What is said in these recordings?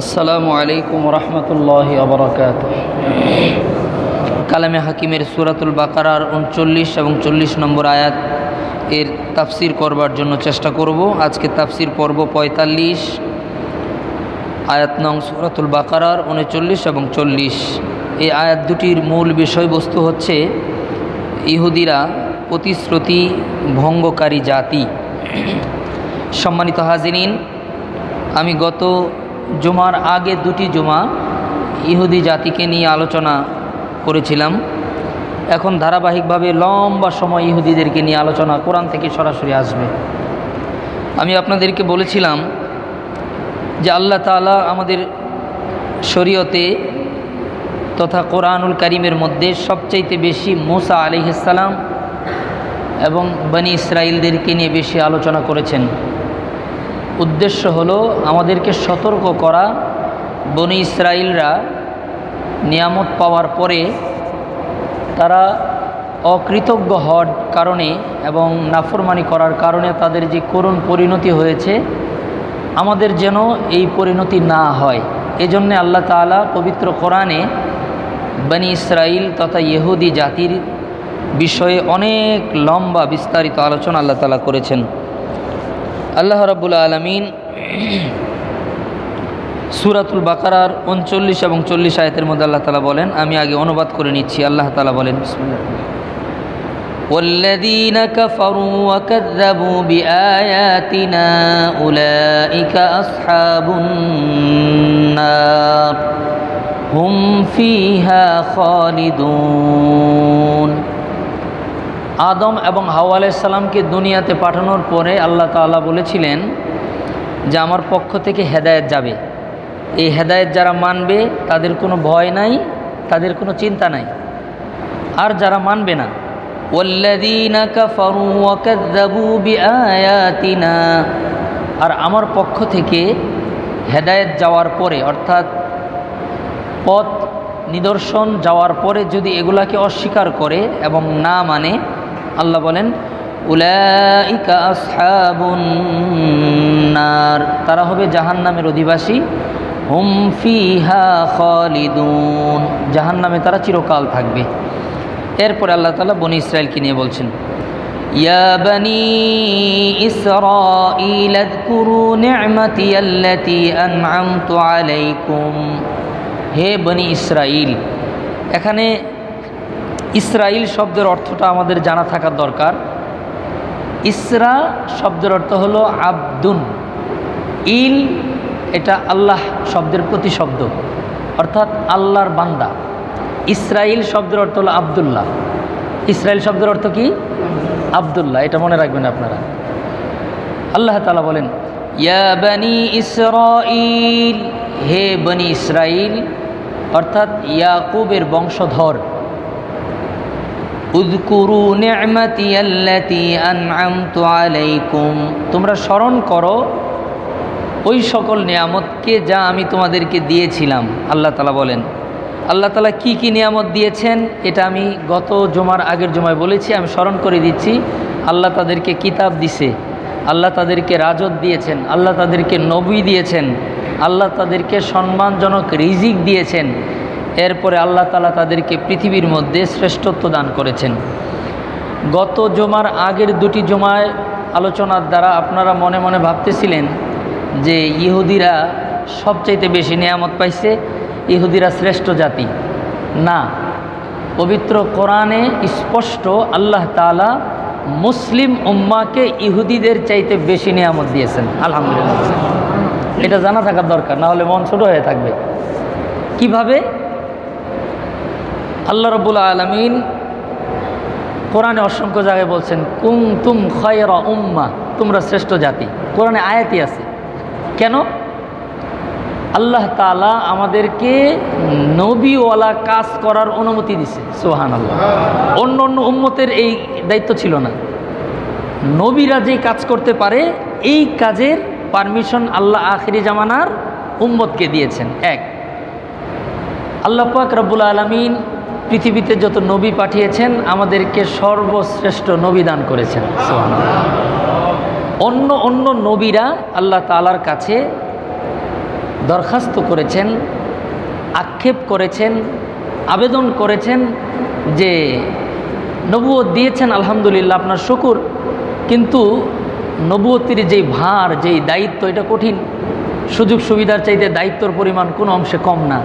আসসালামু আলাইকুম রহমতুল্লাহি ওয়া বারাকাতুহু। কালামে হাকিমের সূরাতুল বাকারার 39 এবং 40 নম্বর আয়াত এর তাফসির করবার জন্য চেষ্টা করব। আজকে তাফসির পর্ব 45, আয়াত নং সূরাতুল বাকারার 39 এবং 40। এই আয়াত দুটির মূল বিষয়বস্তু হচ্ছে ইহুদিরা প্রতিশ্রুতি ভঙ্গকারী জাতি। সম্মানিত হাজিরিন, আমি গত জুমার আগে দুটি জুমা ইহুদি জাতিকে নিয়ে আলোচনা করেছিলাম। এখন ধারাবাহিকভাবে লম্বা সময় ইহুদিদেরকে নিয়ে আলোচনা কোরআন থেকে সরাসরি আসবে। আমি আপনাদেরকে বলেছিলাম যে আল্লাহ তাআলা আমাদের শরীয়তে তথা কোরআনুল কারীমের মধ্যে সবচাইতে বেশি মূসা আলাইহিস সালাম এবং বনি ইসরাইলদেরকে নিয়ে বেশি আলোচনা করেছেন। উদ্দেশ্য হলো আমাদেরকে সতর্ক করা, বনি ইসরাইলরা নিয়ামত পাওয়ার পরে তারা অকৃতজ্ঞ হওয়ার কারণে এবং নাফরমানি করার কারণে তাদের যে করুণ পরিণতি হয়েছে, আমাদের যেন এই পরিণতি না হয়। এজন্যে আল্লাহ তাআলা পবিত্র কোরআনে বনি ইসরাইল তথা ইহুদি জাতির বিষয়ে অনেক লম্বা বিস্তারিত আলোচনা আল্লাহ তাআলা করেছেন। আল্লাহ রাব্বুল আলামিন সূরাতুল বাকারার 39 এবং 40 আয়াতের মধ্যে আল্লাহ তাআলা বলেন, আমি আগে অনুবাদ করে নিচ্ছি। আল্লাহ তাআলা বলেন, বিসমিল্লাহ, ওয়াল্লাযীনা কাফারু ওয়া কাযযাবু বিআয়াতিনা উলাইকা আসহাবুন নার হুম ফিহা খালিদুন। আদম এবং হাওয়া আলাইহিস সালামকে দুনিয়াতে পাঠানোর পরে আল্লাহ তাআলা বলেছিলেন যে আমার পক্ষ থেকে হেদায়েত যাবে। এই হেদায়েত যারা মানবে তাদের কোনো ভয় নাই, তাদের কোনো চিন্তা নাই। আর যারা মানবে না, ওয়াল্লাযীনা কাফারু ওয়া কাযযাবু বিআয়াতিনা, আর আমার পক্ষ থেকে হেদায়েত যাওয়ার পরে অর্থাৎ পথ নিদর্শন যাওয়ার পরে যদি এগুলাকে অস্বীকার করে এবং না মানে, আল্লাহ বলেন উলাইকা আসহাবুন নার, তারা হবে জাহান্নামের অধিবাসী। হুম ফিহা খালিদুন, জাহান্নামে তারা চিরকাল থাকবে। এরপরে আল্লাহ তাআলা বনি ইসরাইলকে নিয়ে বলছেন, ইয়া বনি ইসরাঈল আযকুরু নি'মাতি আল্লাতী আন'আমতু আলাইকুম। হে বনি ইসরাইল, এখানে ইসরাইল শব্দের অর্থটা আমাদের জানা থাকা দরকার। ইসরা শব্দের অর্থ হলো আব্দুন, ইল এটা আল্লাহ শব্দের প্রতিশব্দ, অর্থাৎ আল্লাহর বান্দা। ইসরাইল শব্দের অর্থ হলো আব্দুল্লাহ। ইসরাইল শব্দের অর্থ কি? আব্দুল্লাহ। এটা মনে রাখবেন আপনারা। আল্লাহ তাআলা বলেন, ইয়া বনি ইসরাইল, হে বনি ইসরাইল অর্থাৎ ইয়াকুবের বংশধর। উযকুরু নি'মাতি আল্লাতী আন'আমতু আলাইকুম, তোমরা স্মরণ করো ওই সকল নিয়ামতকে যা আমি তোমাদেরকে দিয়েছিলাম। আল্লাহ তাআলা বলেন, আল্লাহ তাআলা কি কি নিয়ামত দিয়েছেন এটা আমি গত জুমার আগের জুমায় বলেছি, আমি স্মরণ করে দিচ্ছি। আল্লাহ তাদেরকে কিতাব দিয়েছে, আল্লাহ তাদেরকে রাজত দিয়েছেন, আল্লাহ তাদেরকে নবী দিয়েছেন, আল্লাহ তাদেরকে সম্মানজনক রিজিক দিয়েছেন। এরপরে আল্লাহ তাআলা তাদেরকে পৃথিবীর মধ্যে শ্রেষ্ঠত্ব দান করেছেন। গত জুমার আগের দুটি জুমায় আলোচনার দ্বারা আপনারা মনে মনে ভাবতেছিলেন যে ইহুদিরা সবচাইতে বেশি নিয়ামত পাইছে, ইহুদিরা শ্রেষ্ঠ জাতি। না, পবিত্র কোরআনে স্পষ্ট আল্লাহ তাআলা মুসলিম উম্মাহকে ইহুদিদের চাইতে বেশি নিয়ামত দিয়েছেন। আলহামদুলিল্লাহ, এটা জানা থাকার দরকার, না হলে মন ছোট হয়ে থাকবে। কিভাবে? আল্লাহ রাব্বুল আলামিন কোরআনে অসংখ্য জায়গায় বলছেন কুনতুম খায়রা উম্মাহ, তোমরা শ্রেষ্ঠ জাতি। কোরআনে আয়াতই আছে। কেন? আল্লাহ তাআলা আমাদেরকে নবীওয়ালা কাজ করার অনুমতি দিছে। সুবহানাল্লাহ। অন্য অন্য উম্মতের এই দায়িত্ব ছিল না। নবীরা যে কাজ করতে পারে এই কাজের পারমিশন আল্লাহ আখিরি জামানার উম্মতকে দিয়েছেন। এক, আল্লাহ পাক রব্বুল আলামিন পৃথিবীতে যত নবী পাঠিয়েছেন আমাদেরকে সর্বশ্রেষ্ঠ নবী দান করেছেন। সুবহানাল্লাহ। অন্য অন্য নবীরা আল্লাহ তাআলার কাছে দরখাস্ত করেছেন, আক্ষেপ করেছেন, আবেদন করেছেন যে নবুয়ত দিয়েছেন আলহামদুলিল্লাহ, আপনার শুকর, কিন্তু নবুয়তির যেই ভার, যেই দায়িত্ব, এটা কঠিন। সুযোগ সুবিধার চাইতে দায়িত্বর পরিমাণ কোনো অংশে কম না,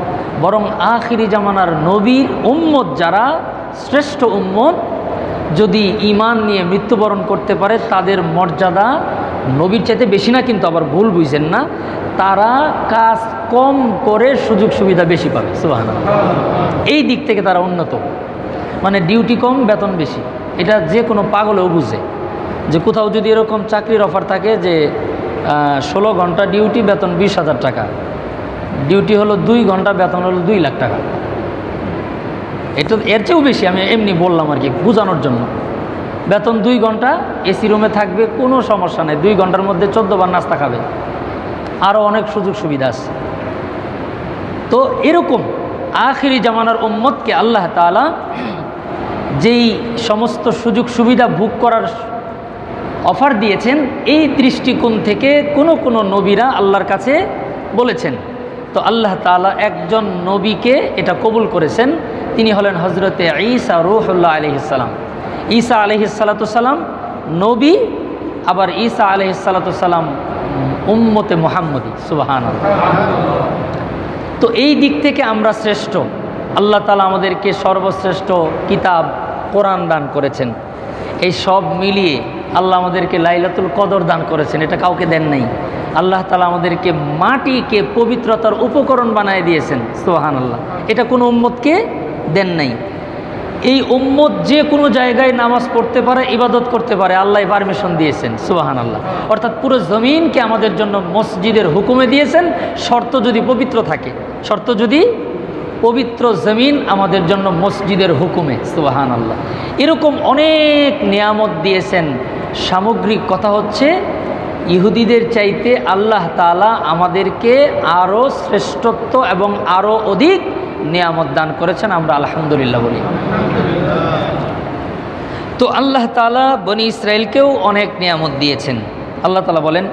বরং আখিরি জামানার নবীর উম্মত যারা শ্রেষ্ঠ উম্মত যদি ঈমান নিয়ে মৃত্যুবরণ করতে পারে তাদের মর্যাদা নবীর চাইতে বেশি না, কিন্তু আবার ভুল বুঝছেন না, তারা কাজ কম করে সুযোগ সুবিধা বেশি পাবে। সুবহানাল্লাহ। এই দিক থেকে তারা উন্নত, মানে ডিউটি কম বেতন বেশি। এটা যে কোনো পাগলেও বুঝে যে কোথাও যদি এরকম চাকরির অফার থাকে যে 16 ঘন্টা ডিউটি, বেতন 20,000 টাকা, ডিউটি হলো 2 ঘন্টা, বেতন হলো 2 লাখ টাকা, এটা এর চেয়েও বেশি। আমি এমনি বললাম আর কি বোঝানোর জন্য। বেতন 2 ঘন্টা, এসি রুমে থাকবে, কোনো সমস্যা নেই, 2 ঘন্টার মধ্যে 14 বার নাস্তা খাবে, আরও অনেক সুযোগ সুবিধা আছে। তো এরকম আখিরি জামানার উম্মতকে আল্লাহ তাআলা যেই সমস্ত সুযোগ সুবিধা ভোগ করার অফার দিয়েছেন, এই দৃষ্টিকোণ থেকে কোনো নবীরা আল্লাহর কাছে বলেছেন। তো আল্লাহ তাআলা একজন নবীকে এটা কবুল করেছেন, তিনি হলেন হজরতে ঈসা রূহুল্লাহ আলাইহিস সালাম। ঈসা আলাইহিস সালাতু সালাম নবী, আবার ঈসা আলাইহিস সালাতু সালাম উম্মতে মুহাম্মদী। সুবহানাল্লাহ। তো এই দিক থেকে আমরা শ্রেষ্ঠ। আল্লাহ তাআলা আমাদেরকে সর্বশ্রেষ্ঠ কিতাব কোরআন দান করেছেন। এই সব মিলিয়ে আল্লাহ আমাদেরকে লাইলাতুল কদর দান করেছেন, এটা কাউকে দেন নাই। আল্লাহ তাআলা আমাদেরকে মাটিকে পবিত্রতার উপকরণ বানায় দিয়েছেন। সুবহানাল্লাহ। এটা কোনো উম্মতকে দেন নাই। এই উম্মত যে কোনো জায়গায় নামাজ পড়তে পারে, ইবাদত করতে পারে, আল্লাহ পারমিশন দিয়েছেন। সুবহানাল্লাহ। অর্থাৎ পুরো জমিনকে আমাদের জন্য মসজিদের হুকুমে দিয়েছেন, শর্ত যদি পবিত্র থাকে, শর্ত যদি পবিত্র জমিন আমাদের জন্য মসজিদের হুকুমে। সুবহানাল্লাহ। এরকম অনেক নিয়ামত দিয়েছেন। সামগ্রিক কথা হচ্ছে ইহুদিদের চাইতে আল্লাহ তাআলা আমাদেরকে আরও শ্রেষ্ঠত্ব এবং আরও অধিক নিয়ামত দান করেছেন। আমরা আলহামদুলিল্লাহ বলি। তো আল্লাহ তাআলা বনি ইসরাইলকেও অনেক নিয়ামত দিয়েছেন। আল্লাহ তাআলা বলেন,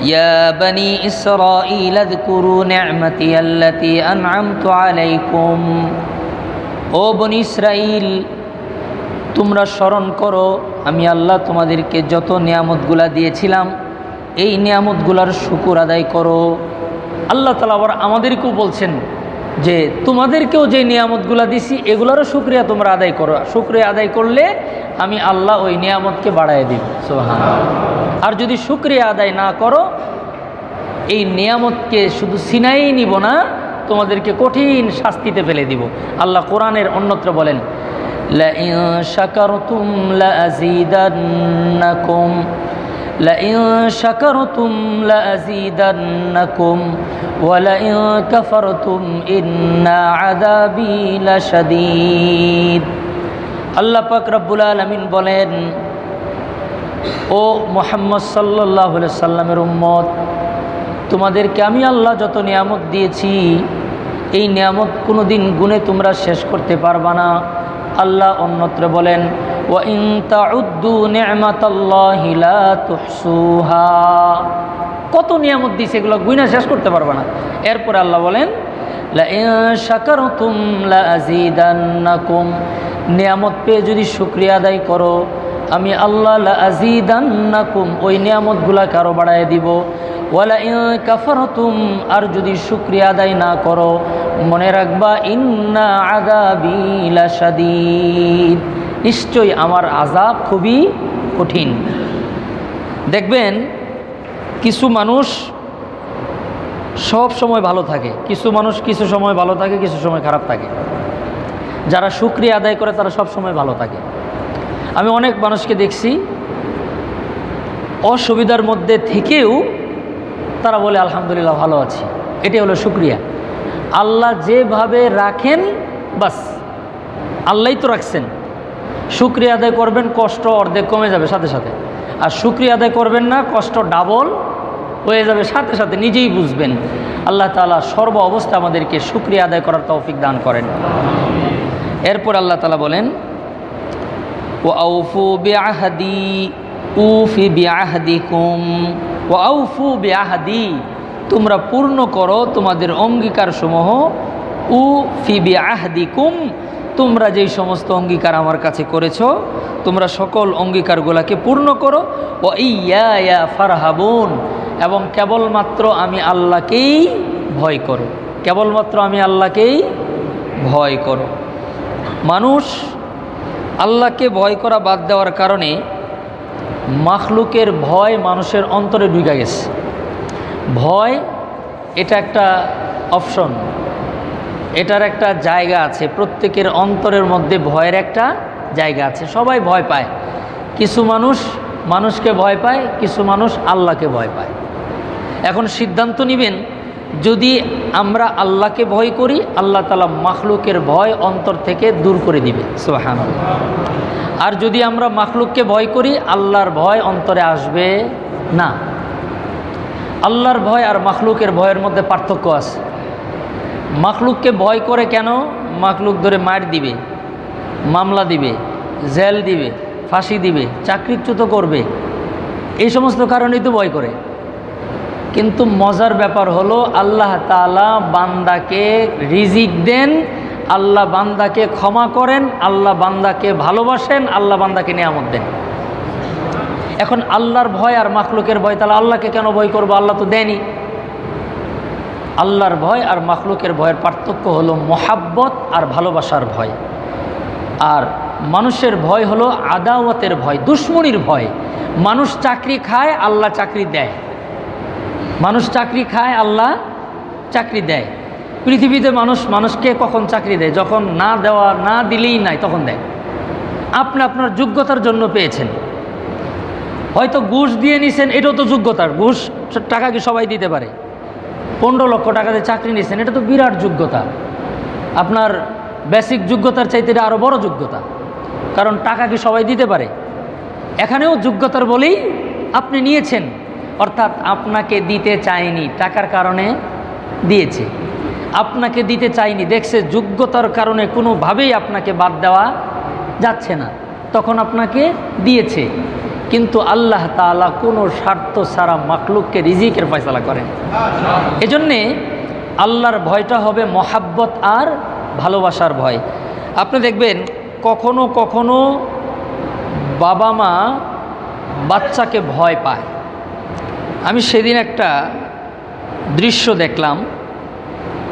ইয়া বনি ইসরাঈল আযকুরু নি'মাতি আল্লাতী আন'আমতু আলাইকুম। ও বনি ইসরাইল, তোমরা স্মরণ করো আমি আল্লাহ তোমাদেরকে যত নিয়ামতগুলা দিয়েছিলাম, এই নিয়ামতগুলার শুকর আদায় করো। আল্লাহ তাআলা আবার আমাদেরকেও বলছেন যে তোমাদেরকেও যে নিয়ামতগুলা দিছি এগুলারও শুকরিয়া তোমরা আদায় করো। শুকরিয়া আদায় করলে আমি আল্লাহ ওই নিয়ামতকে বাড়ায় দিব। সুবহানাল্লাহ। আর যদি শুকরিয়া আদায় না করো, এই নিয়ামতকে শুধু ছিনাই নিব না, তোমাদেরকে কঠিন শাস্তিতে ফেলে দিব। আল্লাহ কোরআনের অন্যত্র বলেন, লাইন শাকারতুম লাযীদান্নাকুম লাইন শাকারতুম লাযীদান্নাকুম ওয়া লাইন কাফারতুম ইন্না আযাবী লাশাদীদ। আল্লাহ পাক রব্বুল আলামিন বলেন, ও মুহাম্মদ সাল্লাল্লাহু আলাইহি সাল্লামের উম্মত, তোমাদেরকে আমি আল্লাহ যত নিয়ামত দিয়েছি, এই নিয়ামত কোনো দিন গুণে তোমরা শেষ করতে পারবা না। আল্লাহ অন্যত্র বলেন, ওয়া ইন তাউদ্দু নি'মাতাল্লাহি লা তুহসুহা। কত নিয়ামত দিয়েছে, এগুলো গুণে শেষ করতে পারবা না। এরপরে আল্লাহ বলেন, লা ইন শাকারতুম লাযীদান্নাকুম। নিয়ামত পেয়ে যদি শুকরিয়া আদায় করো, আমি আল্লাহ লাযীদান্নাকুম ওই নিয়ামতগুলোকে আরও বাড়ায় দিব। ওয়ালা ইন কাফারতুম, আর যদি শুকরিয়া আদায় না করো, মনে রাখবা ইন্না আযাবী লাশাদীদ, নিশ্চয়ই আমার আযাব খুবই কঠিন। দেখবেন কিছু মানুষ সব সময় ভালো থাকে, কিছু মানুষ কিছু সময় ভালো থাকে, কিছু সময় খারাপ থাকে। যারা শুকরিয়া আদায় করে তারা সব সময় ভালো থাকে। আমি অনেক মানুষকে দেখছি অসুবিধার মধ্যে থেকেও তারা বলে আলহামদুলিল্লাহ ভালো আছি। এটাই হলো শুকরিয়া। আল্লাহ যেভাবে রাখেন, বাস আল্লাহই তো রাখছেন। শুকরিয়া আদায় করবেন, কষ্ট অর্ধেক কমে যাবে সাথে সাথে। আর শুকরিয়া আদায় করবেন না, কষ্ট ডাবল হয়ে যাবে সাথে সাথে, নিজেই বুঝবেন। আল্লাহ তাআলা সর্ব অবস্থা আমাদেরকে শুকরিয়া আদায় করার তৌফিক দান করেন। এরপর আল্লাহ তাআলা বলেন, ওয়াউফু বিআহদি উফি বিআহদিকুম ওয়াউফু বিআহদি। তোমরা পূর্ণ করো তোমাদের অঙ্গীকার সমূহ, উফি বিআহদিকুম, তোমরা যেই সমস্ত অঙ্গীকার আমার কাছে করেছো তোমরা সকল অঙ্গীকারগুলোকে পূর্ণ করো। ও ইয়া ফারহাবুন, এবং কেবলমাত্র আমি আল্লাহকেই ভয় করো, কেবলমাত্র আমি আল্লাহকেই ভয় করো। মানুষ আল্লাহকে ভয় করা বাদ দেওয়ার কারণে মাখলুকের ভয় মানুষের অন্তরে ঢুকে গেছে। ভয় এটা একটা অপশন, এটার একটা জায়গা আছে, প্রত্যেকের অন্তরের মধ্যে ভয়ের একটা জায়গা আছে। সবাই ভয় পায়, কিছু মানুষ মানুষকে ভয় পায়, কিছু মানুষ আল্লাহকে ভয় পায়। এখন সিদ্ধান্ত নেবেন, যদি আমরা আল্লাহকে ভয় করি আল্লাহ তাআলা মাখলুকের ভয় অন্তর থেকে দূর করে দিবে, সুবহানাল্লাহ। আর যদি আমরা মাখলুককে ভয় করি আল্লাহর ভয় অন্তরে আসবে না। আল্লাহর ভয় আর মাখলুকের ভয়ের মধ্যে পার্থক্য আছে। মাখলুককে ভয় করে কেন? মাখলুক ধরে মার দিবে, মামলা দিবে, জেল দিবে, ফাঁসি দিবে, চাকরিচ্যুত করবে, এই সমস্ত কারণেই তো ভয় করে। কিন্তু মজার ব্যাপার হলো আল্লাহ তাআলা বান্দাকে রিজিক দেন, আল্লাহ বান্দাকে ক্ষমা করেন, আল্লাহ বান্দাকে ভালোবাসেন, আল্লাহ বান্দাকে নিয়ামত দেন। এখন আল্লাহর ভয় আর মাখলুকের ভয়, তাহলে আল্লাহকে কেন ভয় করবো? আল্লাহ তো দেয়নি। আল্লাহর ভয় আর মাখলুকের ভয়ের পার্থক্য হলো মোহাব্বত আর ভালোবাসার ভয়। আর মানুষের ভয় হলো আদাওয়াতের ভয়, দুশ্মনির ভয়। মানুষ চাকরি খায়, আল্লাহ চাকরি দেয়। মানুষ চাকরি খায়, আল্লাহ চাকরি দেয়। পৃথিবীতে মানুষ মানুষকে কখন চাকরি দেয়? যখন না দিলেই নাই তখন দেয়। আপনি আপনার যোগ্যতার জন্য পেয়েছেন, হয়তো ঘুষ দিয়ে নিছেন, এটাও তো যোগ্যতার। ঘুষ টাকা কি সবাই দিতে পারে? 15 লক্ষ টাকা দিয়ে চাকরি নিছেন, এটা তো বিরাট যোগ্যতা। আপনার বেসিক যোগ্যতার চাইতে এটা আরও বড় যোগ্যতা, কারণ টাকা কি সবাই দিতে পারে? এখানেও যোগ্যতার বলেই আপনি নিয়েছেন, অর্থাৎ আপনাকে দিতে চায়নি, টাকার কারণে দিয়েছে। আপনাকে দিতে চায়নি, দেখছে যোগ্যতার কারণে কোনোভাবেই আপনাকে বাদ দেওয়া যাচ্ছে না, তখন আপনাকে দিয়েছে। কিন্তু আল্লাহ তাআলা কোনো স্বার্থ ছাড়া মাখলুককে রিজিকের ফয়সালা করেন। এজন্যে আল্লাহর ভয়টা হবে মহাব্বত আর ভালোবাসার ভয়। আপনি দেখবেন কখনো কখনো বাবা মা বাচ্চাকে ভয় পায়। আমি সেদিন একটা দৃশ্য দেখলাম,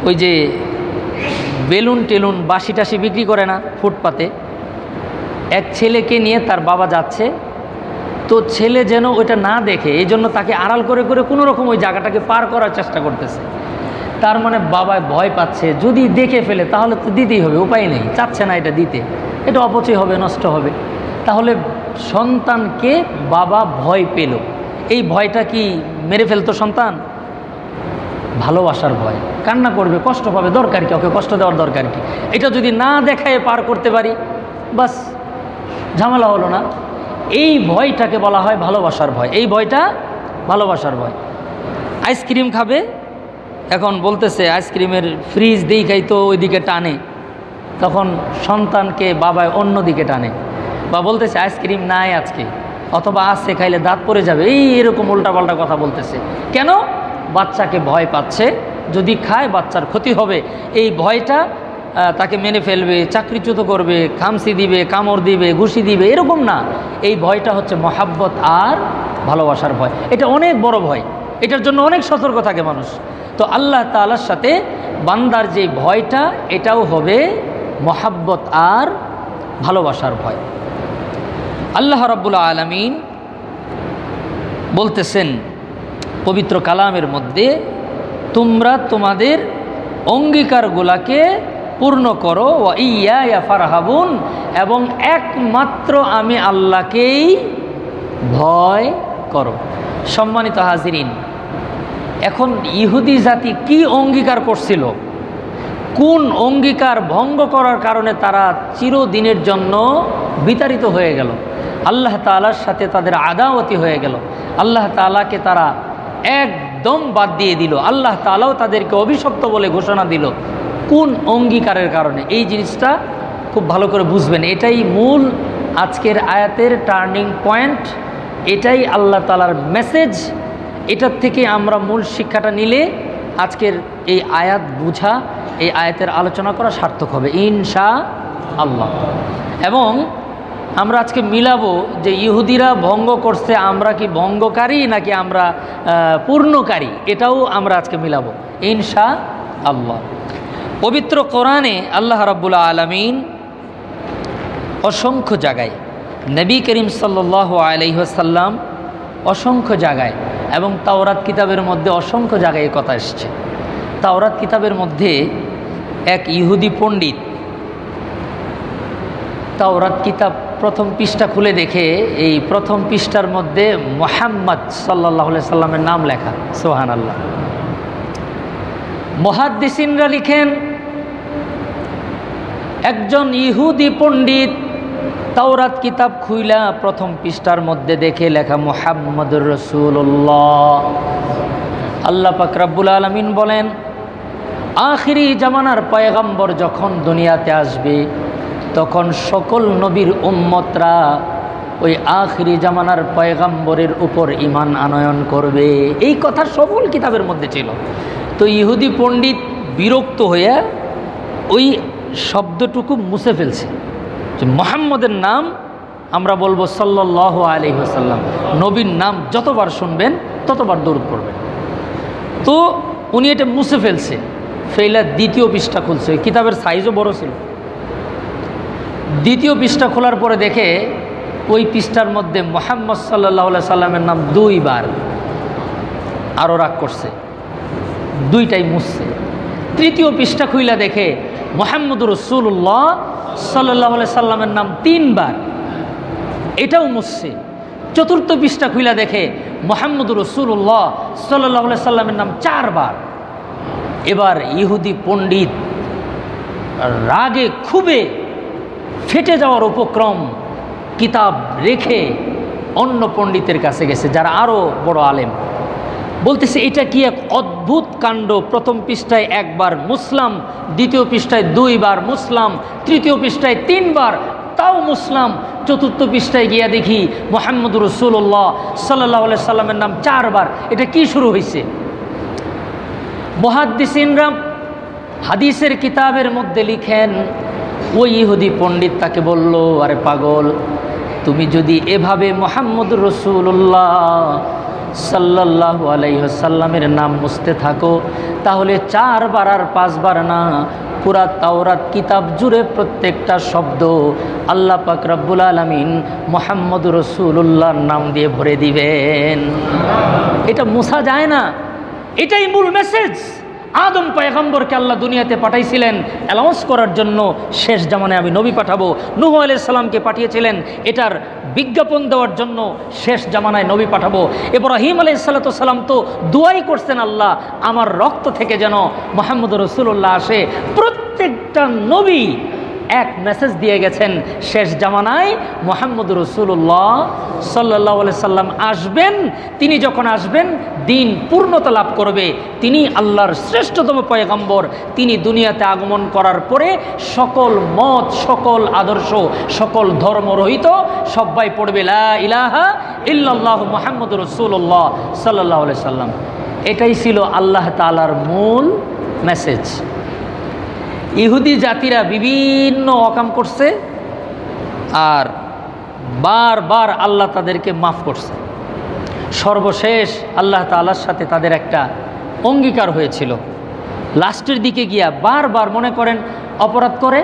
ওই যে বেলুন টেলুন বাসি টাসি বিক্রি করে না ফুটপাতে, এক ছেলেকে নিয়ে তার বাবা যাচ্ছে, তো ছেলে যেন ওইটা না দেখে এই জন্য তাকে আড়াল করে করে কোনো রকম ওই জায়গাটাকে পার করার চেষ্টা করতেছে। তার মানে বাবা ভয় পাচ্ছে, যদি দেখে ফেলে তাহলে তো দিতেই হবে, উপায় নেই, চাচ্ছে না এটা দিতে, এটা অপচয় হবে, নষ্ট হবে। তাহলে সন্তানকে বাবা ভয় পেল, এই ভয়টা কি মেরে ফেলতো সন্তান? ভালোবাসার ভয়, কান্না করবে, কষ্ট পাবে, দরকার কি, ওকে কষ্ট দেওয়ার দরকার কি? এটা যদি না দেখায় পার করতে পারি, বাস ঝামেলা হলো না। এই ভয়টাকে বলা হয় ভালোবাসার ভয়। এই ভয়টা ভালোবাসার ভয়। আইসক্রিম খাবে, এখন বলতেছে আইসক্রিমের ফ্রিজ দেখাই তো ওইদিকে টানে, তখন সন্তানকে বাবায় অন্য দিকে টানে, বা বলতেছে আইসক্রিম নাই আজকে, অথবা আছে খাইলে দাঁত পড়ে যাবে, এরকম উল্টাপাল্টা কথা বলতেছে। কেন? বাচ্চাকে ভয় পাচ্ছে, যদি খায় বাচ্চার ক্ষতি হবে, এই ভয়টা তাকে মেনে ফেলবে, চাকরিচ্যুত করবে, খামসি দিবে, কামড় দিবে, ঘুষি দিবে, এরকম না। এই ভয়টা হচ্ছে মহাব্বত আর ভালোবাসার ভয়। এটা অনেক বড় ভয়, এটার জন্য অনেক সতর্ক থাকে মানুষ। তো আল্লাহ তাআলার সাথে বান্দার যে ভয়টা, এটাও হবে মহাব্বত আর ভালোবাসার ভয়। আল্লাহ রাব্বুল আলামিন বলতেছেন পবিত্র কালামের মধ্যে, তোমরা তোমাদের অঙ্গীকারগুলাকে পূর্ণ করো, ওয়া ইয়া ফারহাবুন, এবং একমাত্র আমি আল্লাহকেই ভয় করো। সম্মানিত হাজিরিন, এখন ইহুদি জাতি কি অঙ্গীকার করছিল? কোন অঙ্গীকার ভঙ্গ করার কারণে তারা চিরদিনের জন্য বিতাড়িত হয়ে গেল? আল্লাহ তাআলার সাথে তাদের আদাওয়াতি হয়ে গেল, আল্লাহ তাআলাকে তারা একদম বাদ দিয়ে দিল, আল্লাহ তাআলাও তাদেরকে অভিশপ্ত বলে ঘোষণা দিল। কোন অঙ্গীকারের কারণে? এই জিনিসটা খুব ভালো করে বুঝবেন, এটাই মূল আজকের আয়াতের টার্নিং পয়েন্ট, এটাই আল্লাহ তাআলার মেসেজ, এটার থেকে আমরা মূল শিক্ষাটা নিলে আজকের এই আয়াত বুঝা, এই আয়াতের আলোচনা করা সার্থক হবে ইনশাআল্লাহ। এবং আমরা আজকে মিলাবো যে ইহুদিরা ভঙ্গ করছে, আমরা কি ভঙ্গকারী নাকি আমরা পূর্ণকারী, এটাও আমরা আজকে মিলাবো ইনশাআল্লাহ। পবিত্র কোরআনে আল্লাহ রাব্বুল আলামিন অসংখ্য জায়গায়, নবী করিম সাল্লাল্লাহু আলাইহি ওয়াসাল্লাম অসংখ্য জায়গায়, এবং তাওরাত কিতাবের মধ্যে অসংখ্য জায়গায় এই কথা এসছে। তাওরাত কিতাবের মধ্যে এক ইহুদি পণ্ডিত তাওরাত কিতাব প্রথম পৃষ্ঠা খুলে দেখে এই প্রথম পৃষ্ঠার মধ্যে মুহাম্মদ সাল্লাল্লাহু আলাইহি সাল্লামের নাম লেখা। সুবহানাল্লাহ। মুহাদ্দিসিনরা লিখেন একজন ইহুদি পণ্ডিত তাওরাত কিতাব খুইলা প্রথম পৃষ্ঠার মধ্যে দেখে লেখা মুহাম্মদুর রাসূলুল্লাহ। আল্লাহ পাক রব্বুল আলামিন বলেন, আখিরি জামানার পয়গম্বর যখন দুনিয়াতে আসবে তখন সকল নবীর উম্মতরা ওই আখিরি জামানার পয়গম্বরের উপর ঈমান আনয়ন করবে। এই কথা সকল কিতাবের মধ্যে ছিল। তো ইহুদি পণ্ডিত বিরক্ত হয়ে ওই শব্দটুকু মুছে ফেলছে যে মুহাম্মদের নাম আমরা বলবো সাল্লাল্লাহু আলাইহি ওয়াসাল্লাম। নবীর নাম যতবার শুনবেন ততবার দরুদ পড়বেন। তো উনি এটা মুছে ফেলছে, ফেলা দ্বিতীয় পৃষ্ঠা খুলছে। ওই কিতাবের সাইজও বড় ছিল। দ্বিতীয় পৃষ্ঠা খোলার পরে দেখে ওই পৃষ্ঠার মধ্যে মুহাম্মদ সাল্লাল্লাহু আলাইহি সাল্লামের নাম দুইবার। আরও রাগ করছে, দুইটাই মুছছে। তৃতীয় পৃষ্ঠা খুইলা দেখে মুহাম্মদুর রাসূলুল্লাহ সাল্লাল্লাহু আলাইহি সাল্লামের নাম তিনবার, এটাও মুছছে। চতুর্থ পৃষ্ঠা খুইলা দেখে মুহাম্মদুর রাসূলুল্লাহ সাল্লাল্লাহু আলাইহি সাল্লামের নাম চারবার। এবার ইহুদি পণ্ডিত রাগে খুবে ফেটে যাওয়ার উপক্রম, কিতাব রেখে অন্য পণ্ডিতের কাছে গেছে যারা আরও বড় আলেম। বলতেছে এটা কি এক অদ্ভুত কাণ্ড, প্রথম পৃষ্ঠায় একবার মুসলাম, দ্বিতীয় পৃষ্ঠায় দুইবার মুসলাম, তৃতীয় পৃষ্ঠায় তিনবার তাও মুসলাম, চতুর্থ পৃষ্ঠায় গিয়া দেখি মুহাম্মদুর রাসূলুল্লাহ সাল্লাল্লাহু আলাইহি সাল্লামের নাম চারবার। এটা কি শুরু হয়েছে? মুহাদ্দিসিনরা হাদিসের কিতাবের মধ্যে লিখেন ওই ইহুদি পণ্ডিত তাকে বলল, আরে পাগল, তুমি যদি এভাবে মুহাম্মদুর রাসূলুল্লাহ সাল্লাল্লাহু আলাইহি ওয়াসাল্লামের নাম মুছতে থাকো তাহলে চারবার আর পাঁচবার না, পুরা তাওরাত কিতাব জুড়ে প্রত্যেকটা শব্দ আল্লাহ পাক রব্বুল আলামিন মুহাম্মদুর রাসূলুল্লাহর নাম দিয়ে ভরে দিবেন। এটা মুছা যায় না। এটাই মূল মেসেজ। আদম পয়গম্বরকে আল্লাহ দুনিয়াতে পাঠাইছিলেন অ্যানাউন্স করার জন্য, শেষ জামানায় আমি নবী পাঠাবো। নূহ আলাইহিস সালামকে পাঠিয়েছিলেন এটার বিজ্ঞাপন দেওয়ার জন্য, শেষ জামানায় নবী পাঠাবো। ইব্রাহিম আলাইহিস সালাম তো দুআই করছেন, আল্লাহ আমার রক্ত থেকে যেন মুহাম্মদুর রাসূলুল্লাহ আসে। প্রত্যেকটা নবী এক মেসেজ দিয়ে গেছেন, শেষ জামানায় মুহাম্মদুর রাসূলুল্লাহ সাল্লাল্লাহু আলাইহি সাল্লাম আসবেন। তিনি যখন আসবেন দিন পূর্ণতা লাভ করবে। তিনি আল্লাহর শ্রেষ্ঠতম পয়গম্বর। তিনি দুনিয়াতে আগমন করার পরে সকল মত, সকল আদর্শ, সকল ধর্মরহিত সবাই পড়বে লা ইলাহা ইল্লাল্লাহু মুহাম্মদুর রাসূলুল্লাহ সাল্লাল্লাহু আলাইহি সাল্লাম। এটাই ছিল আল্লাহ তাআলার মূল মেসেজ। ইহুদি জাতিরা বিভিন্ন অকাম করছে আর বারবার আল্লাহ তাদেরকে মাফ করছে। সর্বশেষ আল্লাহ তাআলার সাথে তাদের একটা অঙ্গীকার হয়েছিল। লাস্টের দিকে গিয়া বারবার মনে করেন অপরাধ করে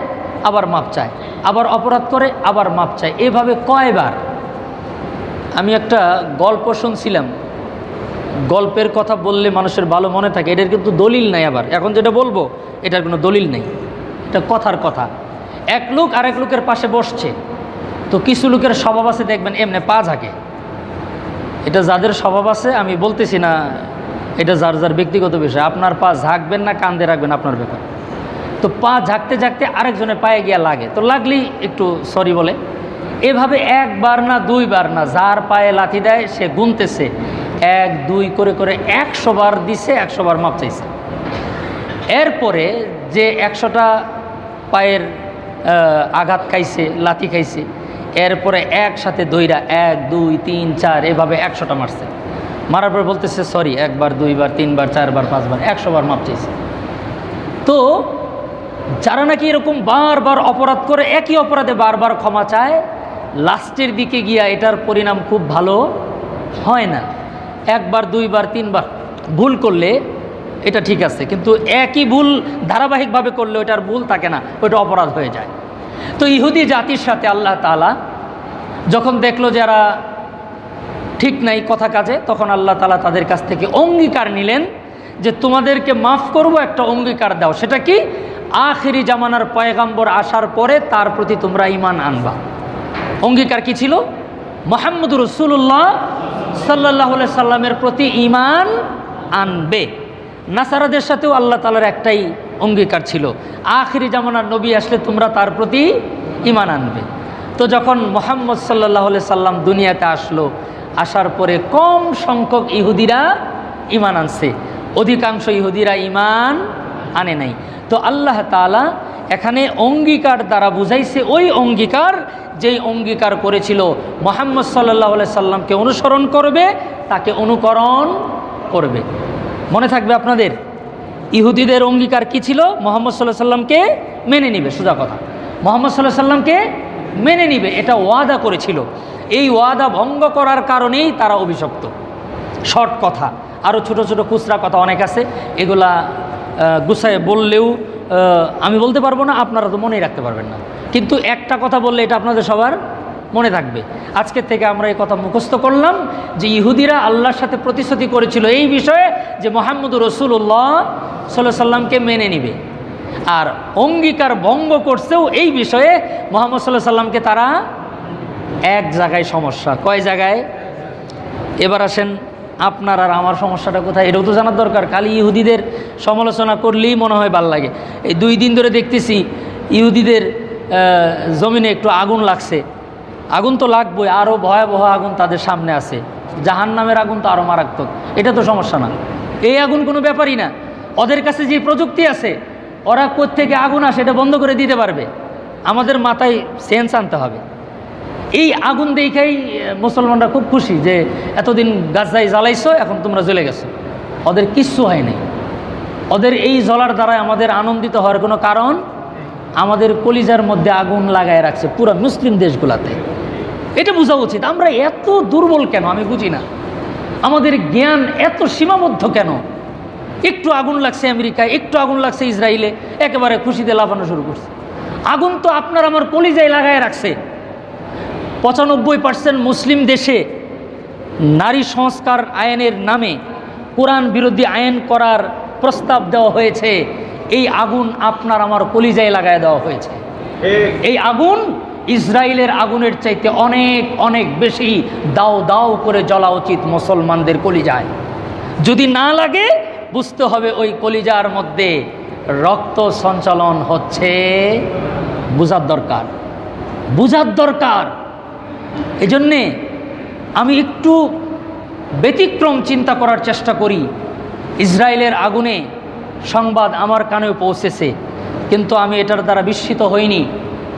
আবার মাপ চায়, আবার অপরাধ করে আবার মাপ চায়, এভাবে কয়বার। আমি একটা গল্প শুনছিলাম, গল্পের কথা বললে মানুষের ভালো মনে থাকে, এটার কিন্তু দলিল নাই। আবার এখন যেটা বলবো এটার কোনো দলিল নেই, এটা কথার কথা। এক লোক আরেক লোকের পাশে বসছে, তো কিছু লোকের স্বভাব আছে দেখবেন এমনি পা ঝাঁকে। এটা যাদের স্বভাব আছে আমি বলতেছি না, এটা যার যার ব্যক্তিগত বিষয়। আপনার পা ঝাঁকবেন না কান্দে রাখবেন আপনার ব্যাপার। তো পা ঝাঁকতে ঝাঁকতে আরেকজনের পায়ে গিয়া লাগে, তো লাগলেই একটু সরি বলে। এভাবে একবার না দুইবার না, যার পায়ে লাথি দেয় সে গুনতেছে, 1 2 করে করে 100 বার দিছে, 100 বার মাপ চাইছে। এরপরে যে 100টা পায়ের আঘাত খাইছে, লাথি খাইছে, এরপরে একসাথে দইরা 1 2 3 4 এভাবে 100টা মারছে। মারার পর বলতেছে সরি, একবার, দুইবার, তিনবার, চারবার, পাঁচবার, 100 বার মাপ চাইছে। তো যারা নাকি এরকম বারবার অপরাধ করে, একই অপরাধে বারবার ক্ষমা চায়, লাস্টের দিকে গিয়া এটার পরিণাম খুব ভালো হয় না। একবার, দুইবার, তিনবার ভুল করলে এটা ঠিক আছে, কিন্তু একই ভুল ধারাবাহিকভাবে করলে ওইটার ভুল থাকে না, ওইটা অপরাধ হয়ে যায়। তো ইহুদি জাতির সাথে আল্লাহ তাআলা যখন দেখলো যারা ঠিক নাই কথা কাজে, তখন আল্লাহ তাআলা তাদের কাছ থেকে অঙ্গীকার নিলেন যে তোমাদেরকে মাফ করব, একটা অঙ্গীকার দাও। সেটা কি? আখিরি জামানার পয়গাম্বর আসার পরে তার প্রতি তোমরা ঈমান আনবা। অঙ্গীকার কি ছিল? মুহাম্মদুর রাসূলুল্লাহ সাল্লাল্লাহু আলাইহি সাল্লামের প্রতি ঈমান আনবে। নাসারাদের সাথেও আল্লাহ তাআলার একটাই অঙ্গীকার ছিল, আখিরি জামানার নবী আসলে তোমরা তার প্রতি ঈমান আনবে। তো যখন মুহাম্মদ সাল্লাল্লাহু আলাইহি সাল্লাম দুনিয়াতে আসলো, আসার পরে কম সংখ্যক ইহুদিরা ঈমান আনছে, অধিকাংশ ইহুদিরা ঈমান আনে নাই। তো আল্লাহ তাআলা এখানে অঙ্গীকার দ্বারা বুঝাইছে ওই অঙ্গীকার যেই অঙ্গীকার করেছিল মুহাম্মদ সাল্লাল্লাহু আলাইহি সাল্লামকে অনুসরণ করবে, তাকে অনুকরণ করবে। মনে থাকবে আপনাদের ইহুদিদের অঙ্গীকার কি ছিল? মুহাম্মদ সাল্লাল্লাহু আলাইহি সাল্লামকে মেনে নিবে। সোজা কথা, মুহাম্মদ সাল্লাল্লাহু আলাইহি সাল্লামকে মেনে নিবে, এটা ওয়াদা করেছিল। এই ওয়াদা ভঙ্গ করার কারণেই তারা অভিশপ্ত। শর্ট কথা, আরও ছোট ছোট খুচরা কথা অনেক আছে, এগুলা গুছায় বললেও আমি বলতে পারবো না, আপনারা তো মনেই রাখতে পারবেন না। কিন্তু একটা কথা বললে এটা আপনাদের সবার মনে থাকবে। আজকের থেকে আমরা এই কথা মুখস্থ করলাম যে ইহুদিরা আল্লাহর সাথে প্রতিশ্রুতি করেছিল এই বিষয়ে যে মুহাম্মদুর রাসূলুল্লাহ সাল্লাল্লাহু আলাইহি সাল্লামকে মেনে নিবে, আর অঙ্গীকার ভঙ্গ করছেও এই বিষয়ে মুহাম্মদ সাল্লাল্লাহু আলাইহি সাল্লামকে তারা এক জায়গায় সমস্যা। কয় জায়গায়? এবার আসেন আপনার আর আমার সমস্যাটা কোথায়, এটাও তো জানার দরকার। খালি ইহুদিদের সমালোচনা করলেই মনে হয় ভাল লাগে। এই 2 দিন ধরে দেখতেছি ইহুদিদের জমিনে একটু আগুন লাগছে। আগুন তো লাগবেই, আরও ভয়াবহ আগুন তাদের সামনে আছে, জাহান্নামের আগুন তো আরও মারাত্মক। এটা তো সমস্যা না, এই আগুন কোনো ব্যাপারই না। ওদের কাছে যে প্রযুক্তি আছে, ওরা কোত্থেকে আগুন আসে এটা বন্ধ করে দিতে পারবে। আমাদের মাথায় সেন্স আনতে হবে। এই আগুন দেখাই মুসলমানরা খুব খুশি যে এতদিন গাজায় জ্বালাইছো, এখন তোমরা জ্বলে গেছো। ওদের কিচ্ছু হয় নাই। ওদের এই জ্বলার দ্বারাই আমাদের আনন্দিত হওয়ার কোনো কারণ, আমাদের কলিজার মধ্যে আগুন লাগায় রাখছে পুরো মুসলিম দেশগুলাতে। এটা বোঝা উচিত। আমরা এত দুর্বল কেন আমি বুঝি না, আমাদের জ্ঞান এত সীমাবদ্ধ কেন? একটু আগুন লাগছে আমেরিকায়, একটু আগুন লাগছে ইসরায়েলে, একেবারে খুশিতে লাফানো শুরু করছে। আগুন তো আপনার আমার কলিজায় লাগায় রাখছে। 95% মুসলিম দেশে নারী সংস্কার আইনের নামে কোরআন বিরোধী আইন করার প্রস্তাব দেওয়া হয়েছে। এই আগুন আপনার আমার কলিজায় লাগায় দেওয়া হয়েছে। এই আগুন ইসরায়েলের আগুনের চাইতে অনেক অনেক বেশি দাও দাও করে জ্বলা উচিত মুসলমানদের কলিজায়। যদি না লাগে বুঝতে হবে ওই কলিজার মধ্যে রক্ত সঞ্চালন হচ্ছে, বুঝার দরকার, বুঝার দরকার। এজন্যে আমি একটু ব্যতিক্রম চিন্তা করার চেষ্টা করি। ইসরায়েলের আগুনে সংবাদ আমার কানেও পৌঁছেছে, কিন্তু আমি এটার দ্বারা বিস্মিত হইনি,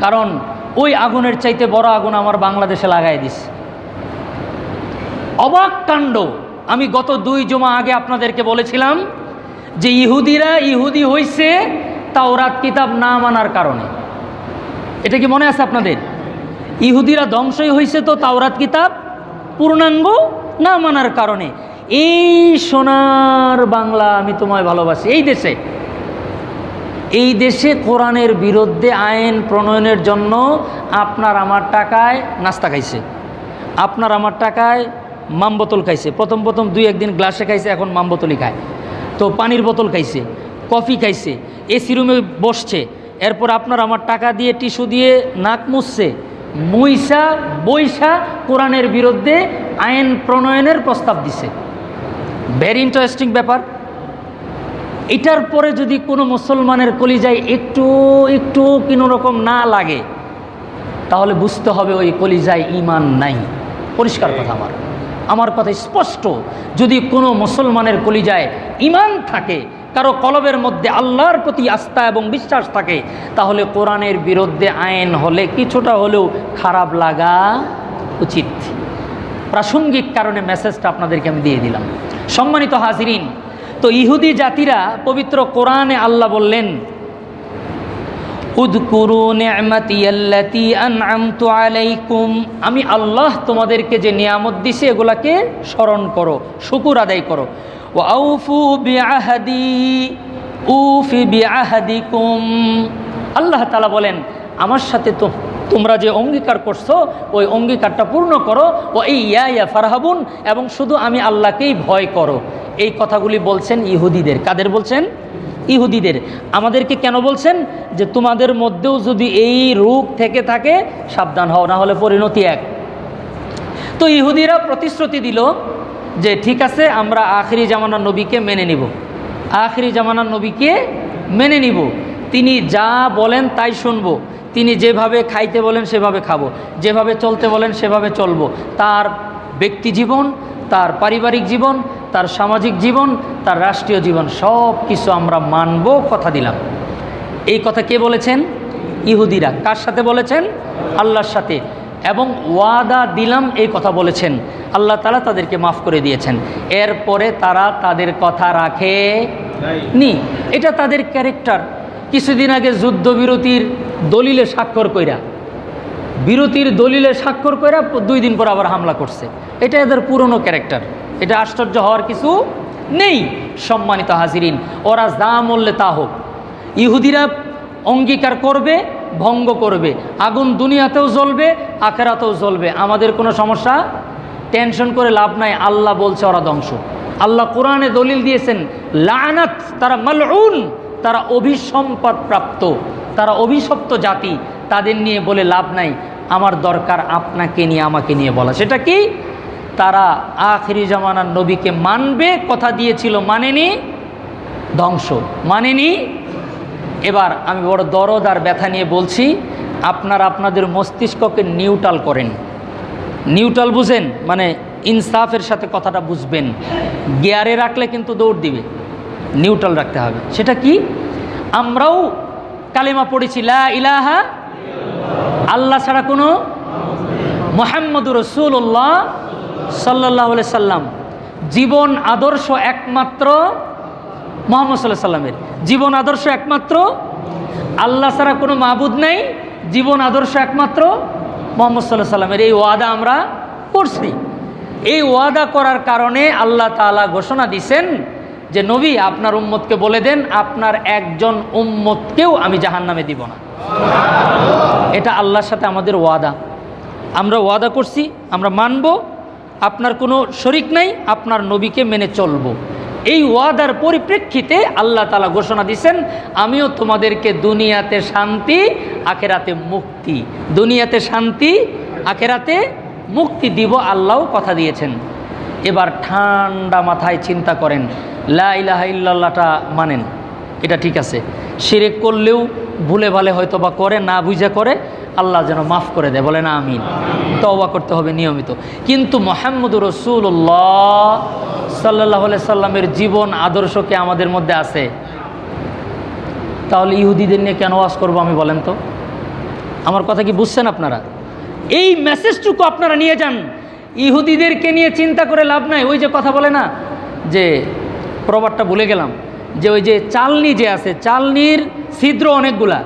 কারণ ওই আগুনের চাইতে বড় আগুন আমার বাংলাদেশে লাগাই দিছে। অবাক কাণ্ড। আমি গত 2 জুমা আগে আপনাদেরকে বলেছিলাম যে ইহুদিরা ইহুদি হইছে তাওরাত কিতাব না মানার কারণে। এটা কি মনে আছে আপনাদের? ইহুদিরা ধ্বংসই হয়েছে তো তাওরাত কিতাব পূর্ণাঙ্গ না মানার কারণে। এই সোনার বাংলা আমি তোমায় ভালোবাসি, এই দেশে কোরআনের বিরুদ্ধে আইন প্রণয়নের জন্য আপনার আমার টাকায় নাস্তা খাইছে, আপনার আমার টাকায় মাম বোতল খাইছে। প্রথম 2-1 দিন গ্লাসে খাইছে, এখন মাম বোতলই খায়। তো পানির বোতল খাইছে, কফি খাইছে, এসি রুমে বসছে, এরপর আপনার আমার টাকা দিয়ে টিস্যু দিয়ে নাক মুছছে, মুইসা বৈশা কোরআনের বিরুদ্ধে আইন প্রণয়নের প্রস্তাব দিছে। ভেরি ইন্টারেস্টিং ব্যাপার। এটার পরে যদি কোনো মুসলমানের কলিজায় একটু কোনো রকম না লাগে, তাহলে বুঝতে হবে ওই কলিজায় ঈমান নাই। পরিষ্কার কথা, আমার কথা স্পষ্ট। যদি কোনো মুসলমানের কলিজায় ঈমান থাকে, কারো কলবের মধ্যে আল্লাহর প্রতি আস্থা এবং বিশ্বাস থাকে, তাহলে কোরআনের বিরুদ্ধে আইন হলে কিছুটা হলেও খারাপ লাগা উচিত। প্রাসঙ্গিক কারণে মেসেজটা আপনাদেরকে আমি দিয়ে দিলাম। সম্মানিত হাজিরিন, তো ইহুদি জাতিরা পবিত্র কোরআনে আল্লাহ বললেন, উযকুরু নি'মাতি আল্লাতী আন'আমতু আলাইকুম, আমি আল্লাহ তোমাদেরকে যে নিয়ামত দিছি এগুলাকে স্মরণ করো, শুকর আদায় করো। ওয়া আউফু বিআহদি উফি বিআহদিকুম, আল্লাহ তাআলা বলেন আমার সাথে তো তোমরা যে অঙ্গীকার করছো ওই অঙ্গীকারটা পূর্ণ করো। ও ইয়া ফারহাবুন, এবং শুধু আমি আল্লাহকেই ভয় করো। এই কথাগুলি বলছেন ইহুদিদের। কাদের বলছেন? ইহুদিদের। আমাদেরকে কেন বলছেন? যে তোমাদের মধ্যেও যদি এই রোগ থেকে থাকে সাবধান হও, না হলে পরিণতি এক। তো ইহুদিরা প্রতিশ্রুতি দিল যে ঠিক আছে, আমরা আখিরি জামানার নবীকে মেনে নিব, আখিরি জামানার নবীকে মেনে নিব, তিনি যা বলেন তাই শুনবো, তিনি যেভাবে খাইতে বলেন সেভাবে খাবো, যেভাবে চলতে বলেন সেভাবে চলবো, তার ব্যক্তি জীবন, তার পারিবারিক জীবন, তার সামাজিক জীবন, তার রাষ্ট্রীয় জীবন সব কিছু আমরা মানব, কথা দিলাম। এই কথা কে বলেছেন? ইহুদিরা। কার সাথে বলেছেন? আল্লাহর সাথে। এবং ওয়াদা দিলাম এই কথা বলেছেন। আল্লাহ তাআলা তাদেরকে মাফ করে দিয়েছেন। এরপরে তারা তাদের কথা রাখেনি। এটা তাদের ক্যারেক্টার। কিছুদিন আগে যুদ্ধবিরতির দলিলে স্বাক্ষর কইরা, বিরতির দলিলে স্বাক্ষর কইরা 2 দিন পর আবার হামলা করছে। এটা এদের পুরনো ক্যারেক্টার। এটা আশ্চর্য হওয়ার কিছু নেই। সম্মানিত হাজিরিন, ওরা যা বললে তা হোক। ইহুদিরা অঙ্গীকার করবে, ভঙ্গ করবে, আগুন দুনিয়াতেও জ্বলবে, আখিরাতেও জ্বলবে, আমাদের কোনো সমস্যা, টেনশন করে লাভ নাই। আল্লাহ বলছে ওরা ধ্বংস। আল্লাহ কোরআনে দলিল দিয়েছেন লানাত, তারা মালউন, তারা অভিসম্পদ প্রাপ্ত, তারা অভিশপ্ত জাতি। তাদের নিয়ে বলে লাভ নাই। আমার দরকার আপনাকে নিয়ে, আমাকে নিয়ে বলা। সেটা কি? তারা আখিরি জামানার নবীকে মানবে, কথা দিয়েছিল, মানেনি, ধ্বংস। মানেনি। এবার আমি বড় দরদ আর ব্যথা নিয়ে বলছি, আপনারা আপনাদের মস্তিষ্ককে নিউট্রাল করেন। নিউট্রাল বুঝেন মানে ইনসাফের সাথে কথাটা বুঝবেন। গিয়ারে রাখলে কিন্তু দৌড় দিবে, নিউট্রাল রাখতে হবে। সেটা কি? আমরাও কালেমা পড়েছি লা ইলাহা, আল্লাহ ছাড়া কোনো, মুহাম্মদুর রাসূলুল্লাহ সাল্লাল্লাহু আলাইহি সাল্লাম। জীবন আদর্শ একমাত্র মুহাম্মদ সাল্লাল্লাহু আলাইহি সাল্লামের। জীবন আদর্শ একমাত্র আল্লাহ ছাড়া কোনো মাবুদ নাই। জীবন আদর্শ একমাত্র মুহাম্মদ সাল্লাল্লাহু আলাইহি সাল্লামের। এই ওয়াদা আমরা করছি। এই ওয়াদা করার কারণে আল্লাহ তাআলা ঘোষণা দিয়েছেন যে নবী আপনার উম্মতকে বলে দেন আপনার একজন উম্মতকেও আমি জাহান্নামে দিব না। এটা আল্লাহর সাথে আমাদের ওয়াদা। আমরা ওয়াদা করছি, আমরা মানব, আপনার কোনো শরিক নাই, আপনার নবীকে মেনে চলব। এই ওয়াদার পরিপ্রেক্ষিতে আল্লাহ তাআলা ঘোষণা দিয়েছেন আমিও তোমাদেরকে দুনিয়াতে শান্তি, আখিরাতে মুক্তি, দুনিয়াতে শান্তি, আখিরাতে মুক্তি দিব। আল্লাহও কথা দিয়েছেন। এবার ঠান্ডা মাথায় চিন্তা করেন, লা ইলাহা ইল্লাল্লাহটা মানেন, এটা ঠিক আছে। শিরক করলেও ভুলে ভালে হয়তো বা করে, না বুঝে করে, আল্লাহ যেন মাফ করে দেয়, বলে না আমিন। তওবা করতে হবে নিয়মিত। কিন্তু মুহাম্মদুর রাসূলুল্লাহ সাল্লাল্লাহু আলাইহি সাল্লামের জীবন আদর্শকে আমাদের মধ্যে আছে। তাহলে ইহুদিদের নিয়ে কেন ওয়াজ করবো আমি, বলেন তো? আমার কথা কি বুঝছেন আপনারা? এই মেসেজটুকু আপনারা নিয়ে যান। ইহুদিদেরকে নিয়ে চিন্তা করে লাভ নাই। ওই যে কথা বলে না, যে প্রবাদটা ভুলে গেলাম, যে ওই যে চালনি যে আছে, চালনির ছিদ্র অনেকগুলা,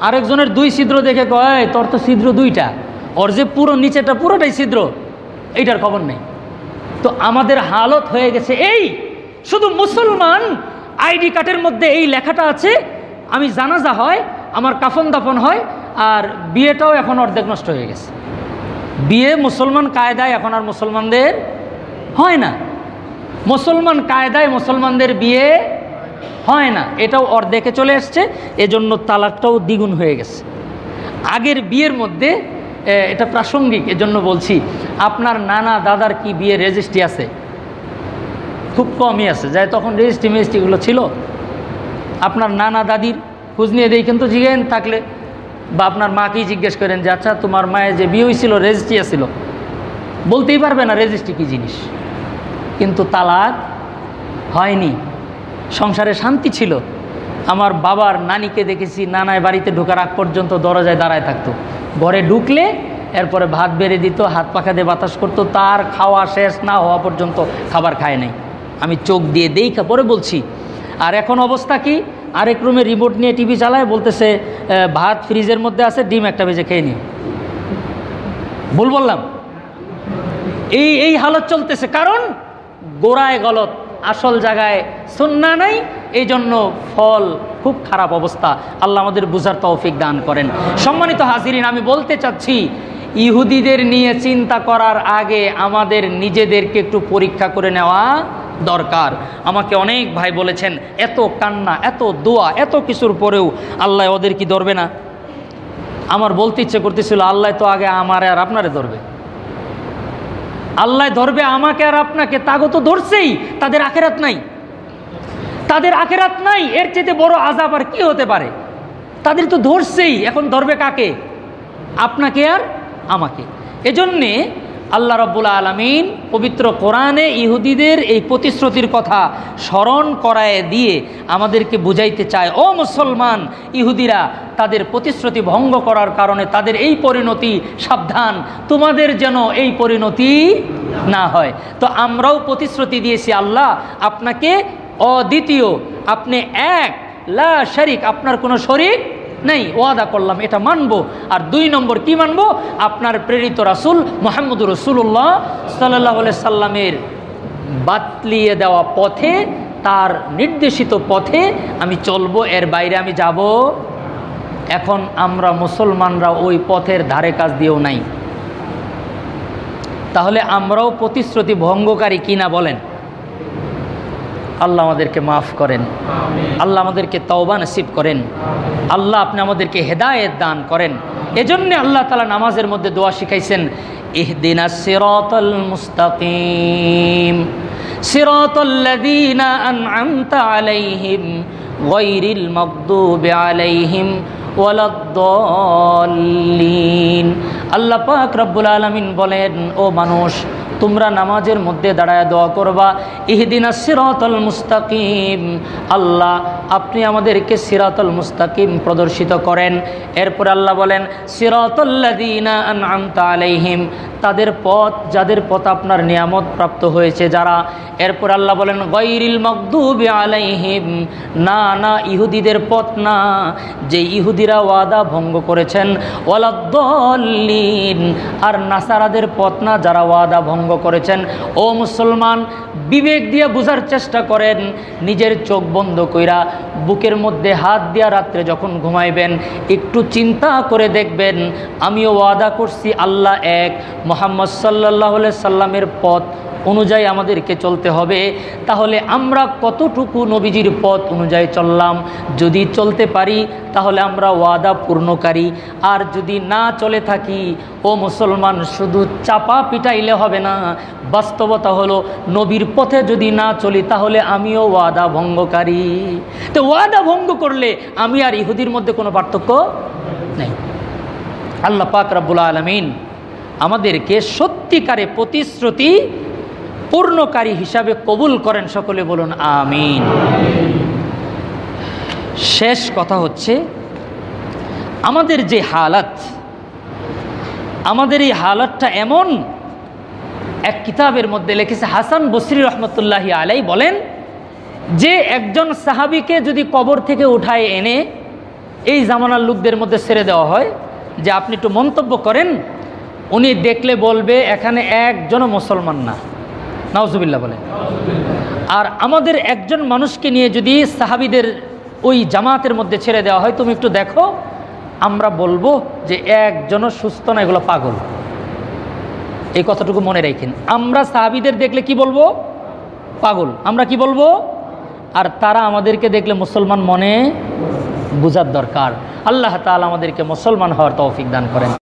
আরেকজনের 2 ছিদ্র দেখে কয় তোর তো ছিদ্র 2টা, ওর যে পুরো নিচেটা পুরোটাই ছিদ্র, এইটার খবর নেই। তো আমাদের হালত হয়ে গেছে এই, শুধু মুসলমান আইডি কার্ডের মধ্যে এই লেখাটা আছে, আমি জানাজা হয়, আমার কাফন দাফন হয়, আর বিয়েটাও এখন অর্ধেক নষ্ট হয়ে গেছে। বিয়ে মুসলমান কায়দায় এখন আর মুসলমানদের হয় না। মুসলমান কায়দায় মুসলমানদের বিয়ে হয় না, এটাও অর্ধেকে চলে আসছে। এজন্য তালাকটাও দ্বিগুণ হয়ে গেছে। আগের বিয়ের মধ্যে, এটা প্রাসঙ্গিক এজন্য বলছি, আপনার নানা দাদার কি বিয়ের রেজিস্ট্রি আছে? খুব কমই আছে, যাই তখন রেজিস্ট্রি মেজিস্ট্রিগুলো ছিল। আপনার নানা দাদির খোঁজ নিয়ে দেই কিন্তু জিজ্ঞেন থাকলে, বা আপনার মাকেই জিজ্ঞেস করেন যে আচ্ছা তোমার মায়ের যে বিয়ে হয়েছিল রেজিস্ট্রি আছিল, বলতেই পারবে না রেজিস্ট্রি কী জিনিস। কিন্তু তালাক হয়নি, সংসারে শান্তি ছিল। আমার বাবার নানিকে দেখেছি, নানায় বাড়িতে ঢোকার আগ পর্যন্ত দরজায় দাঁড়ায় থাকতো, ঘরে ঢুকলে এরপরে ভাত বেড়ে দিত, হাত পাখা দিয়ে বাতাস করতো, তার খাওয়া শেষ না হওয়া পর্যন্ত খাবার খায় নাই। আমি চোখ দিয়ে দেখা পরে বলছি। আর এখন অবস্থা কি, আরেক রুমে রিমোট নিয়ে টিভি চালায়, বলতেছে ভাত ফ্রিজের মধ্যে আছে, ডিম একটা ভেজে খেয়ে নিও। ভুল বললাম? এই হালত চলতেছে, কারণ গোড়ায় গলত, আসল জায়গায় সুন্নাহ নাই, এই জন্য ফল খুব খারাপ অবস্থা। আল্লাহ আমাদের বুঝার তৌফিক দান করেন। সম্মানিত হাজিরিন, আমি বলতে চাচ্ছি, ইহুদিদের নিয়ে চিন্তা করার আগে আমাদের নিজেদেরকে একটু পরীক্ষা করে নেওয়া দরকার। আমাকে অনেক ভাই বলেছেন, এত কান্না, এত দোয়া, এত কিছুর পরেও আল্লাহ ওদের কি ধরবে না? আমার বলতে ইচ্ছে করতেছিল, আল্লাহ তো আগে আমারে আর আপনারে ধরবে। আল্লাহ ধরবে আমাকে আর আপনাকে, তাগো তো ধরছেই, তাদের আখেরাত নাই, তাদের আখেরাত নাই, এর চেয়ে বড় আযাব আর কি হতে পারে? তাদের তো ধরছেই, এখন ধরবে কাকে? আপনাকে আর আমাকে। এজন্যে আল্লাহ রাব্বুল আলামিন পবিত্র কোরআনে ইহুদিদের এই প্রতিশ্রুতির কথা স্মরণ করায় দিয়ে আমাদেরকে বুঝাইতে চায়, ও মুসলমান, ইহুদিরা তাদের প্রতিশ্রুতি ভঙ্গ করার কারণে তাদের এই পরিণতি, সাবধান, তোমাদের যেন এই পরিণতি না হয়। তো আমরাও প্রতিশ্রুতি দিয়েছি, আল্লাহ আপনাকে অদ্বিতীয়, আপনি এক, লা শারিক, আপনার কোনো শরীক নেই, ওয়াদা করলাম, এটা মানবো। আর 2 নম্বর কি মানবো? আপনার প্রেরিত রাসূল মুহাম্মদুর রাসূলুল্লাহ সাল্লাল্লাহু আলাইহি সাল্লামের বাতলিয়ে দেওয়া পথে, তার নির্দেশিত পথে আমি চলবো, এর বাইরে আমি যাব। এখন আমরা মুসলমানরা ওই পথের ধারে কাছ দিয়েও নাই, তাহলে আমরাও প্রতিশ্রুতি ভঙ্গকারী কিনা বলেন? আল্লাহ আমাদেরকে মাফ করেন, আল্লাহ আমাদেরকে তওবা নসিব করেন, আল্লাহ আপনি আমাদেরকে হেদায়েত দান করেন। এজন্য আল্লাহ তাআলা নামাজের মধ্যে দোয়া শিখাইছেন, ইহদিনাস সিরাতাল মুস্তাকিম সিরাতাল্লাযীনা আন'আমতা আলাইহিম গায়রিল মাগদুবি আলাইহিম ওয়ালাদ-দাল্লিন। আল্লাহ পাক রব্বুল আলামিন বলেন, ও মানুষ, তোমরা নামাজের মধ্যে দাঁড়ায় দোয়া করবা, ইহদিনাস সিরাতাল মুস্তাকিম, আল্লাহ আপনি আমাদেরকে সিরাতাল মুস্তাকিম প্রদর্শিত করেন। এরপর আল্লাহ বলেন, সিরাতাল্লাযীনা আন'আমতা আলাইহিম, তাদের পথ, যাদের পথ আপনার নিয়ামত প্রাপ্ত হয়েছে যারা। এরপর আল্লাহ বলেন, গায়রিল মাগদুবি আলাইহিম, না না, ইহুদিদের পথ না, যে ইহুদিরা ওয়াদা ভঙ্গ করেছেন, ওয়ালাদ-দাল্লিন, আর নাসারাদের পথ না, যারা ওয়াদা ভঙ্গ করেছেন। ও মুসলমান, বিবেক দিয়ে বোঝার চেষ্টা করেন, নিজের চোখ বন্ধ কইরা বুকের মধ্যে হাত দিয়া রাত্রে যখন ঘুমাইবেন, একটু চিন্তা করে দেখবেন, আমিও ওয়াদা করছি আল্লাহ এক, মুহাম্মদ সাল্লাল্লাহু আলাইহি সাল্লামের পথ অনুযায়ী আমাদেরকে চলতে হবে। তাহলে আমরা কতটুকু নবীজির পথ অনুযায়ী চললাম? যদি চলতে পারি তাহলে আমরা ওয়াদা পূর্ণকারী, আর যদি না চলে থাকি, ও মুসলমান, শুধু চাপা পিটাইলে হবে না। বাস্তবতা হলো, নবীর পথে যদি না চলি তাহলে আমিও ওয়াদা ভঙ্গকারী। তো ওয়াদা ভঙ্গ করলে আমি আর ইহুদির মধ্যে কোনো পার্থক্য নেই। আল্লাহ পাক রব্বুল আলামিন আমাদেরকে সত্যিকারে প্রতিশ্রুতি পূর্ণকারী হিসাবে কবুল করেন। সকলে বলুন আমিন। শেষ কথা হচ্ছে, আমাদের যে হালাত, আমাদের এই হালাতটা এমন, এক কিতাবের মধ্যে লিখেছে হাসান বসরি রহমতুল্লাহি আলাইহি বলেন যে একজন সাহাবীকে যদি কবর থেকে উঠায় এনে এই জামানার লোকদের মধ্যে ছেড়ে দেওয়া হয়, যে আপনি একটু মন্তব্য করেন, উনি দেখলে বলবে এখানে একজনও মুসলমান না, নাউজুবিল্লাহ বলে। আর আমাদের একজন মানুষকে নিয়ে যদি সাহাবীদের ওই জামাতের মধ্যে ছেড়ে দেওয়া হয়, তুমি একটু দেখো, আমরা বলবো যে একজনও সুস্থ না, এগুলো পাগল। এই কথাটুকু মনে রাখেন। আমরা সাহাবীদের দেখলে কি বলবো? পাগল। আমরা কি বলবো? আর তারা আমাদেরকে দেখলে মুসলমান মনে বোঝার দরকার। আল্লাহ তাআলা আমাদেরকে মুসলমান হওয়ার তৌফিক দান করেন।